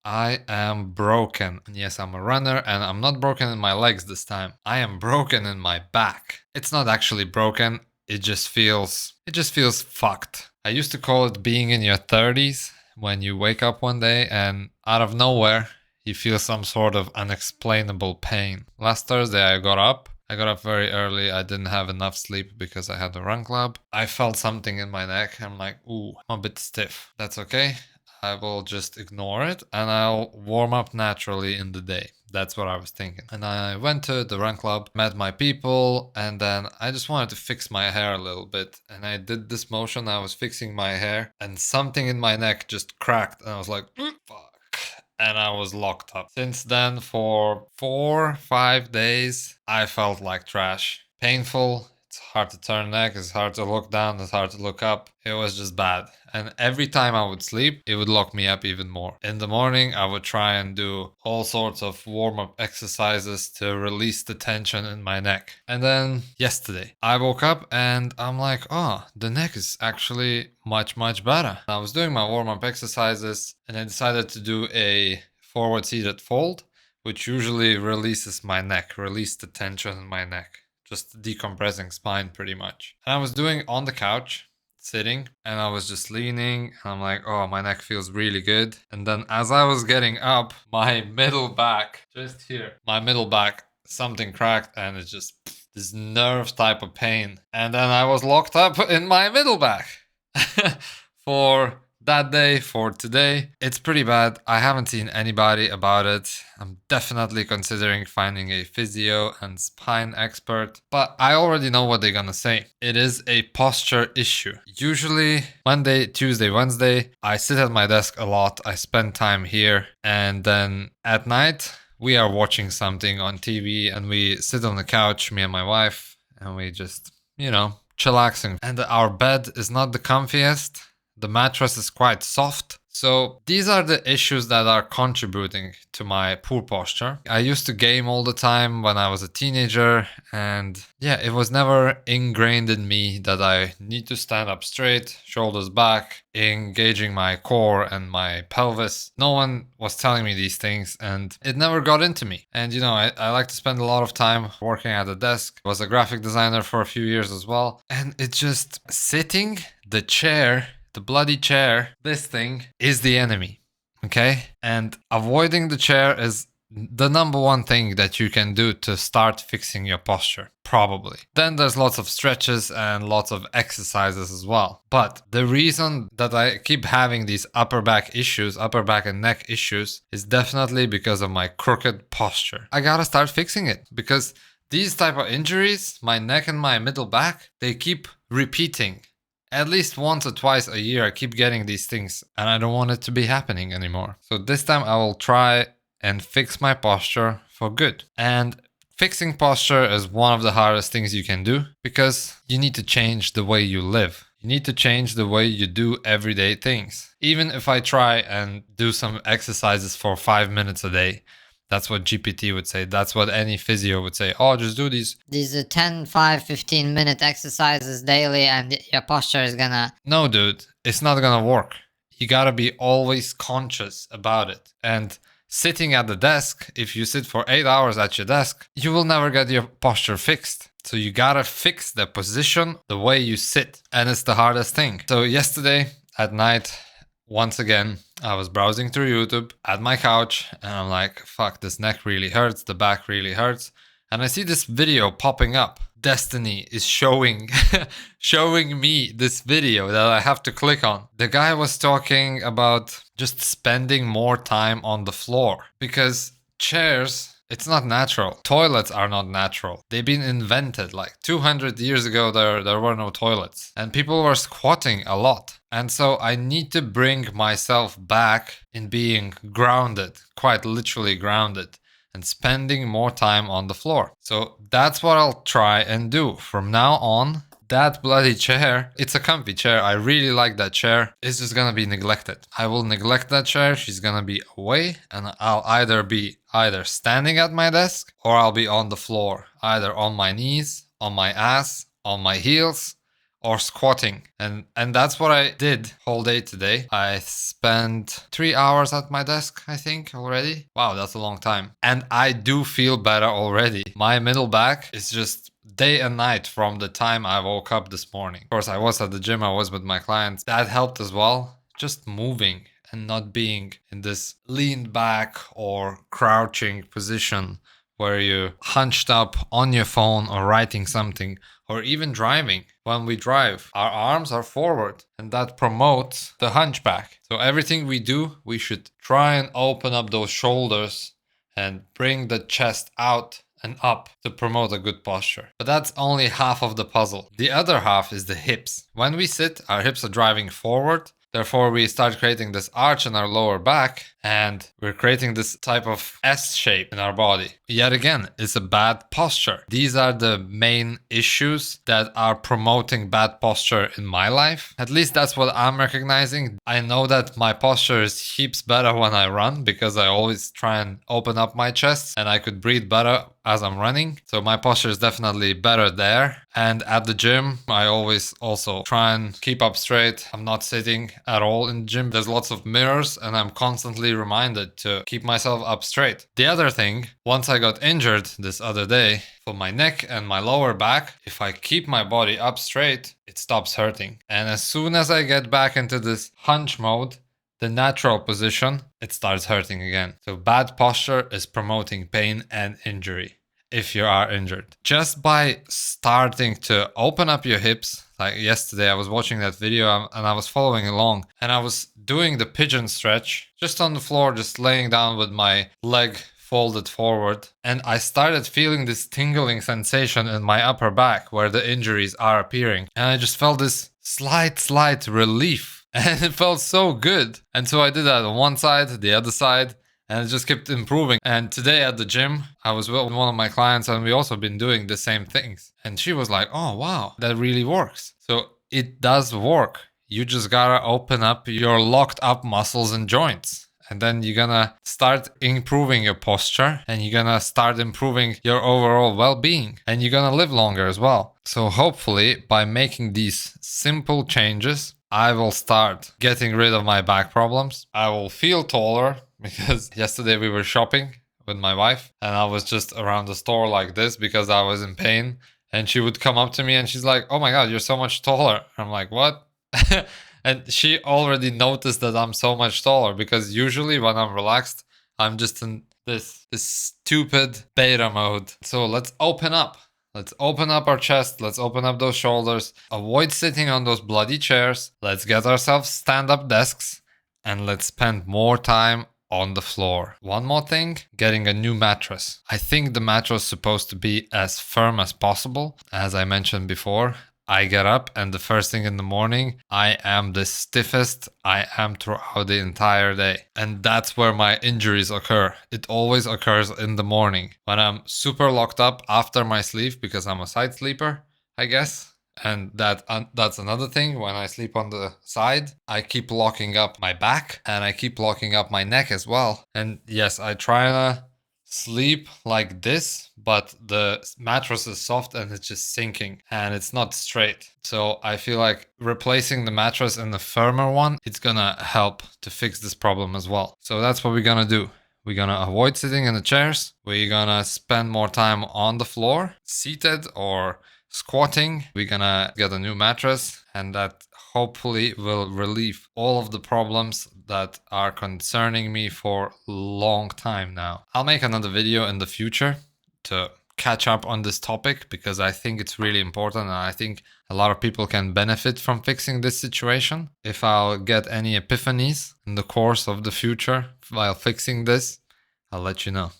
I am broken. And yes, I'm a runner and I'm not broken in my legs this time. I am broken in my back. It's not actually broken. It just feels fucked. I used to call it being in your 30s when you wake up one day and out of nowhere you feel some sort of unexplainable pain. Last Thursday I got up very early. I didn't have enough sleep because I had a run club. I felt something in my neck. I'm like, ooh, I'm a bit stiff. That's okay. I will just ignore it and I'll warm up naturally in the day. That's what I was thinking. And I went to the run club, met my people, and then I just wanted to fix my hair a little bit. And I did this motion. I was fixing my hair and something in my neck just cracked. And I was like, fuck. And I was locked up. Since then, for 4-5 days, I felt like trash. Painful. It's hard to turn neck. It's hard to look down. It's hard to look up. It was just bad. And every time I would sleep, it would lock me up even more. In the morning, I would try and do all sorts of warm-up exercises to release the tension in my neck. And then yesterday, I woke up and I'm like, oh, the neck is actually much, much better. I was doing my warm-up exercises and I decided to do a forward seated fold, which usually releases my neck, release the tension in my neck. Just decompressing spine pretty much. And I was doing on the couch, sitting, and I was just leaning and I'm like, oh, my neck feels really good. And then as I was getting up, my middle back, just here, my middle back, something cracked and it's just this nerve type of pain. And then I was locked up in my middle back for that day, for today. It's pretty bad. I haven't seen anybody about it. I'm definitely considering finding a physio and spine expert, but I already know what they're gonna say. It is a posture issue. Usually Monday, Tuesday, Wednesday, I sit at my desk a lot. I spend time here, and then at night we are watching something on TV and we sit on the couch, me and my wife, and we just, chillaxing. And our bed is not the comfiest. The mattress is quite soft. So these are the issues that are contributing to my poor posture. I used to game all the time when I was a teenager, and yeah, it was never ingrained in me that I need to stand up straight, shoulders back, engaging my core and my pelvis. No one was telling me these things and it never got into me. And I like to spend a lot of time working at a desk. I was a graphic designer for a few years as well. And it's just sitting, the chair, the bloody chair, this thing is the enemy, okay? And avoiding the chair is the number one thing that you can do to start fixing your posture, probably. Then there's lots of stretches and lots of exercises as well. But the reason that I keep having these upper back and neck issues is definitely because of my crooked posture. I gotta start fixing it because these type of injuries, my neck and my middle back, they keep repeating. At least once or twice a year I keep getting these things and I don't want it to be happening anymore. So this time I will try and fix my posture for good. And fixing posture is one of the hardest things you can do because you need to change the way you live. You need to change the way you do everyday things. Even if I try and do some exercises for 5 minutes a day, that's what GPT would say. That's what any physio would say. Oh, just do these. These are 10, 5, 15-minute exercises daily and your posture is gonna... No, dude, it's not gonna work. You gotta be always conscious about it. And sitting at the desk, if you sit for 8 hours at your desk, you will never get your posture fixed. So you gotta fix the position, the way you sit. And it's the hardest thing. So yesterday at night, once again, I was browsing through YouTube at my couch and I'm like, fuck, this neck really hurts, the back really hurts. And I see this video popping up. Destiny is showing me this video that I have to click on. The guy was talking about just spending more time on the floor because chairs, it's not natural. Toilets are not natural. They've been invented like 200 years ago. There were no toilets and people were squatting a lot. And so I need to bring myself back in being grounded, quite literally grounded, and spending more time on the floor. So that's what I'll try and do from now on. That bloody chair, it's a comfy chair. I really like that chair. It's just gonna be neglected. I will neglect that chair. She's gonna be away and I'll either be standing at my desk or I'll be on the floor, either on my knees, on my ass, on my heels, or squatting. And that's what I did whole day today. I spent 3 hours at my desk, I think, already. Wow, that's a long time. And I do feel better already. My middle back is just day and night from the time I woke up this morning. Of course, I was at the gym, I was with my clients. That helped as well. Just moving and not being in this leaned back or crouching position where you're hunched up on your phone or writing something or even driving. When we drive, our arms are forward and that promotes the hunchback. So everything we do, we should try and open up those shoulders and bring the chest out and up to promote a good posture. But that's only half of the puzzle. The other half is the hips. When we sit, our hips are driving forward. Therefore, we start creating this arch in our lower back and we're creating this type of S shape in our body. Yet again, it's a bad posture. These are the main issues that are promoting bad posture in my life. At least that's what I'm recognizing. I know that my posture is heaps better when I run because I always try and open up my chest and I could breathe better as I'm running. So my posture is definitely better there. And at the gym, I always also try and keep up straight. I'm not sitting at all in the gym. There's lots of mirrors and I'm constantly reminded to keep myself up straight. The other thing, once I got injured this other day for my neck and my lower back, if I keep my body up straight, it stops hurting. And as soon as I get back into this hunch mode, the natural position, it starts hurting again. So bad posture is promoting pain and injury if you are injured. Just by starting to open up your hips, like yesterday I was watching that video and I was following along and I was doing the pigeon stretch just on the floor, just laying down with my leg folded forward, and I started feeling this tingling sensation in my upper back where the injuries are appearing, and I just felt this slight relief and it felt so good. And so I did that on one side, the other side, and it just kept improving. And today at the gym, I was with one of my clients and we also been doing the same things. And she was like, oh, wow, that really works. So it does work. You just gotta open up your locked up muscles and joints. And then you're gonna start improving your posture and you're gonna start improving your overall well-being and you're gonna live longer as well. So hopefully by making these simple changes, I will start getting rid of my back problems. I will feel taller because yesterday we were shopping with my wife and I was just around the store like this because I was in pain. And she would come up to me and she's like, oh my God, you're so much taller. I'm like, what? And she already noticed that I'm so much taller because usually when I'm relaxed, I'm just in this stupid beta mode. So let's open up. Let's open up our chest. Let's open up those shoulders. Avoid sitting on those bloody chairs. Let's get ourselves stand-up desks and let's spend more time on the floor. One more thing, getting a new mattress. I think the mattress is supposed to be as firm as possible. As I mentioned before, I get up and the first thing in the morning, I am the stiffest I am throughout the entire day. And that's where my injuries occur. It always occurs in the morning when I'm super locked up after my sleep because I'm a side sleeper, I guess. And that's another thing. When I sleep on the side, I keep locking up my back and I keep locking up my neck as well. And yes, I try to sleep like this, but the mattress is soft and it's just sinking and it's not straight. So I feel like replacing the mattress in the firmer one, it's gonna help to fix this problem as well. So that's what we're gonna do. We're gonna avoid sitting in the chairs. We're gonna spend more time on the floor, seated or squatting. We're gonna get a new mattress and that hopefully will relieve all of the problems that are concerning me for a long time now. I'll make another video in the future to catch up on this topic because I think it's really important and I think a lot of people can benefit from fixing this situation. If I'll get any epiphanies in the course of the future while fixing this, I'll let you know.